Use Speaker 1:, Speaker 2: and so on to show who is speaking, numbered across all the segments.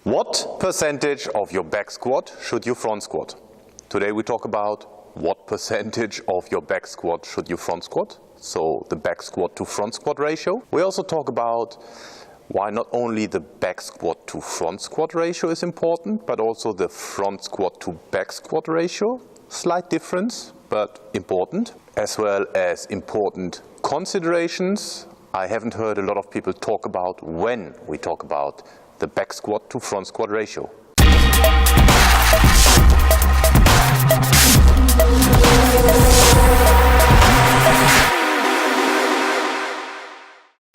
Speaker 1: What percentage of your back squat should you front squat? Today we talk about what percentage of your back squat should you front squat, so the back squat to front squat ratio. We also talk about why not only the back squat to front squat ratio is important, but also the front squat to back squat ratio. Slight difference, but important, as well as important considerations I haven't heard a lot of people talk about when we talk about the back squat to front squat ratio.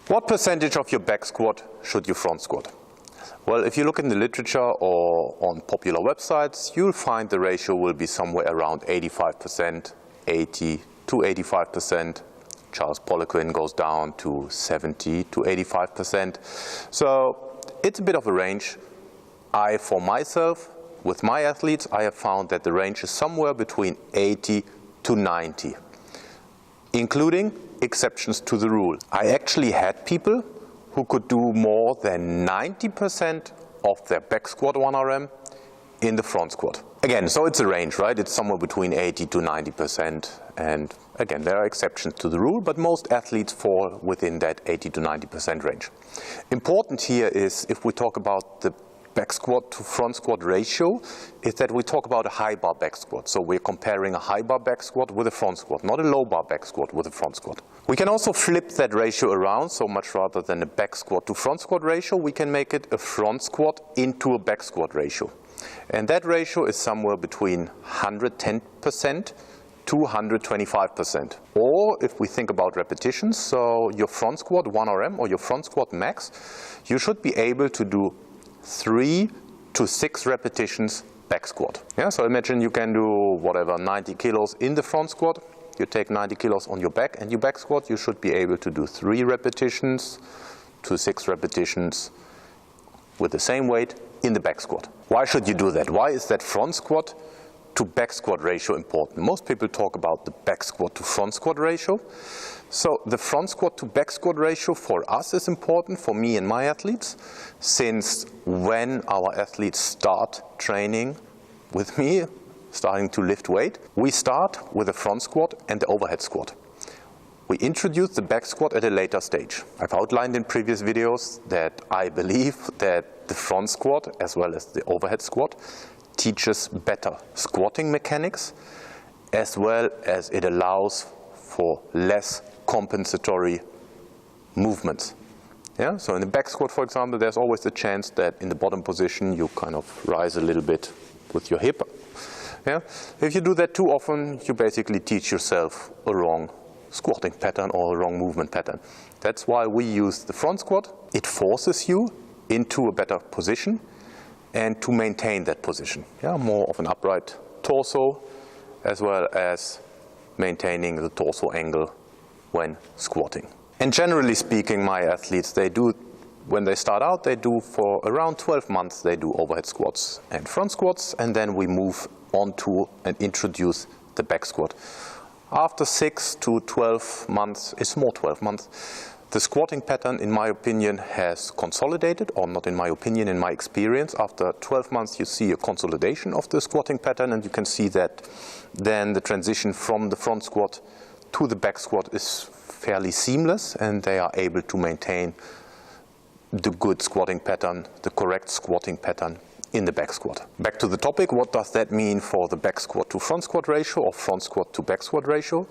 Speaker 1: What percentage of your back squat should you front squat? Well, if you look in the literature or on popular websites, you'll find the ratio will be somewhere around 85%, 80 to 85%. Charles Poliquin goes down to 70 to 85%. So it's a bit of a range. For myself, with my athletes, I have found that the range is somewhere between 80 to 90, including exceptions to the rule. I actually had people who could do more than 90% of their back squat 1RM in the front squat. Again, so it's a range, right? It's somewhere between 80 to 90%. And again, there are exceptions to the rule, but most athletes fall within that 80 to 90% range. Important here is, if we talk about the back squat to front squat ratio, is that we talk about a high bar back squat. So we're comparing a high bar back squat with a front squat, not a low bar back squat with a front squat. We can also flip that ratio around, so much rather than a back squat to front squat ratio, we can make it a front squat into a back squat ratio. And that ratio is somewhere between 110% to 125%. Or if we think about repetitions, so your front squat 1RM or your front squat max, you should be able to do 3 to 6 repetitions back squat. Yeah, so imagine you can do whatever, 90 kilos in the front squat. You take 90 kilos on your back and you back squat, you should be able to do 3 repetitions to 6 repetitions with the same weight in the back squat. Why should you do that? Why is that front squat to back squat ratio important? Most people talk about the back squat to front squat ratio. So the front squat to back squat ratio for us is important, for me and my athletes, since when our athletes start training with me, starting to lift weight, we start with the front squat and the overhead squat. We introduce the back squat at a later stage. I've outlined in previous videos that I believe that the front squat as well as the overhead squat teaches better squatting mechanics, as well as it allows for less compensatory movements. Yeah? So in the back squat, for example, there's always the chance that in the bottom position you kind of rise a little bit with your hip. Yeah? If you do that too often, you basically teach yourself a wrong squatting pattern or a wrong movement pattern. That's why we use the front squat. It forces you into a better position and to maintain that position. Yeah? More of an upright torso, as well as maintaining the torso angle when squatting. And generally speaking, my athletes, they do, when they start out, they do for around 12 months, they do overhead squats and front squats, and then we move on to and introduce the back squat. After 6 to 12 months, it's more 12 months, the squatting pattern, in my opinion, has consolidated, or not in my opinion, in my experience. After 12 months, you see a consolidation of the squatting pattern, and you can see that then the transition from the front squat to the back squat is fairly seamless, and they are able to maintain the good squatting pattern, the correct squatting pattern in the back squat. Back to the topic, what does that mean for the back squat to front squat ratio or front squat to back squat ratio?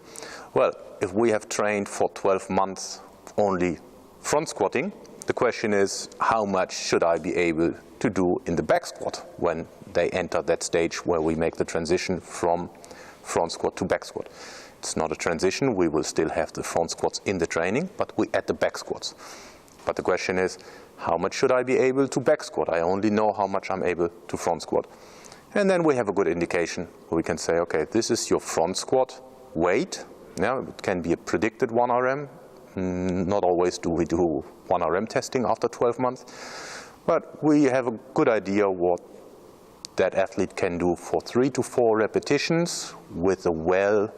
Speaker 1: Well, if we have trained for 12 months only front squatting, the question is, how much should I be able to do in the back squat when they enter that stage where we make the transition from front squat to back squat? It's not a transition, we will still have the front squats in the training, but we add the back squats. But the question is, how much should I be able to back squat? I only know how much I'm able to front squat. And then we have a good indication where we can say, okay, this is your front squat weight. Yeah, it can be a predicted 1RM. Not always do we do 1RM testing after 12 months. But we have a good idea what that athlete can do for 3 to 4 repetitions with a well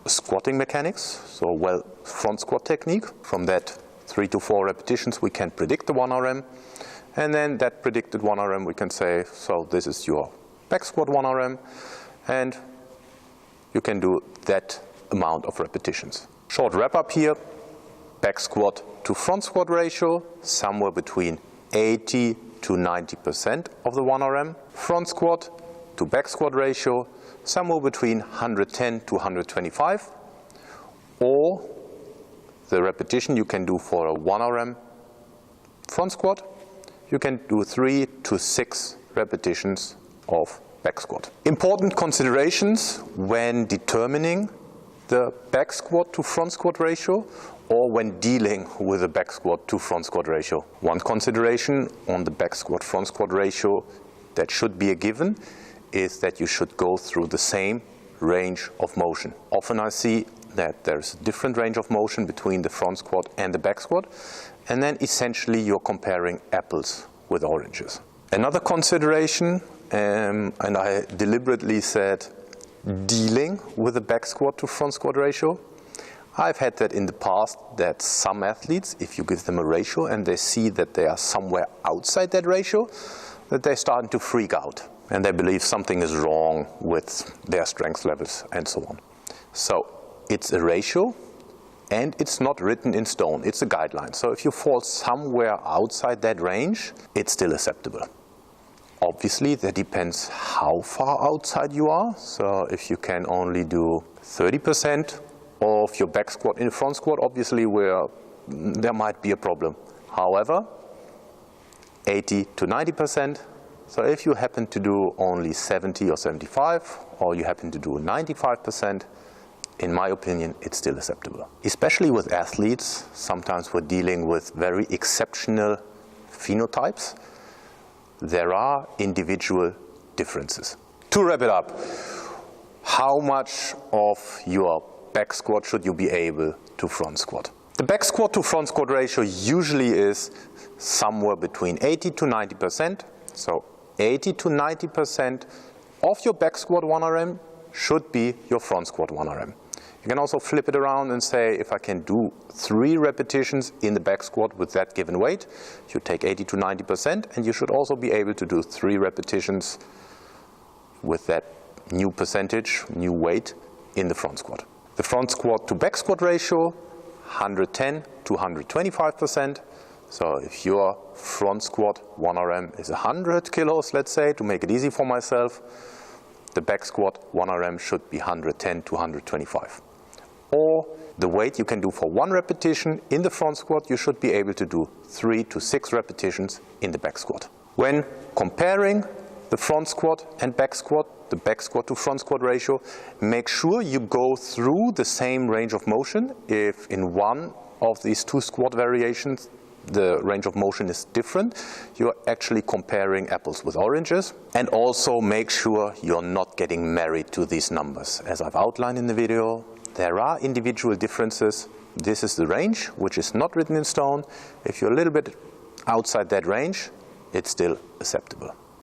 Speaker 1: squatting mechanics, so well front squat technique. From that 3 to 4 repetitions we can predict the 1RM, And then that predicted 1 RM, we can say, so this is your back squat 1 RM, and you can do that amount of repetitions. Short wrap up here, back squat to front squat ratio, somewhere between 80 to 90% of the 1 RM. Front squat to back squat ratio, somewhere between 110 to 125. Or the repetition you can do for a 1 RM front squat, you can do 3 to 6 repetitions of back squat. Important considerations when determining the back squat to front squat ratio or when dealing with the back squat to front squat ratio. One consideration on the back squat front squat ratio that should be a given is that you should go through the same range of motion. Often I see that there's a different range of motion between the front squat and the back squat, and then essentially you're comparing apples with oranges. Another consideration, and I deliberately said dealing with the back squat to front squat ratio. I've had that in the past, that some athletes, if you give them a ratio and they see that they are somewhere outside that ratio, that they're starting to freak out and they believe something is wrong with their strength levels and so on. So it's a ratio and it's not written in stone, it's a guideline. So if you fall somewhere outside that range, it's still acceptable. Obviously, that depends how far outside you are. So if you can only do 30% of your back squat in front squat, obviously there might be a problem. However, 80 to 90%. So if you happen to do only 70 or 75, or you happen to do 95%, in my opinion, it's still acceptable. Especially with athletes, sometimes we're dealing with very exceptional phenotypes. There are individual differences. To wrap it up, how much of your back squat should you be able to front squat? The back squat to front squat ratio usually is somewhere between 80 to 90%. So 80 to 90% of your back squat 1 RM should be your front squat 1 RM. You can also flip it around and say, if I can do 3 repetitions in the back squat with that given weight, you take 80 to 90%, and you should also be able to do 3 repetitions with that new percentage, new weight in the front squat. The front squat to back squat ratio, 110 to 125%. So if your front squat 1 RM is 100 kilos, let's say, to make it easy for myself, the back squat 1 RM should be 110 to 125. Or the weight you can do for 1 repetition in the front squat, you should be able to do 3 to 6 repetitions in the back squat. When comparing the front squat and back squat, the back squat to front squat ratio, make sure you go through the same range of motion. If in one of these 2 squat variations the range of motion is different, you're actually comparing apples with oranges. And also make sure you're not getting married to these numbers. As I've outlined in the video, there are individual differences. This is the range, which is not written in stone. If you're a little bit outside that range, it's still acceptable.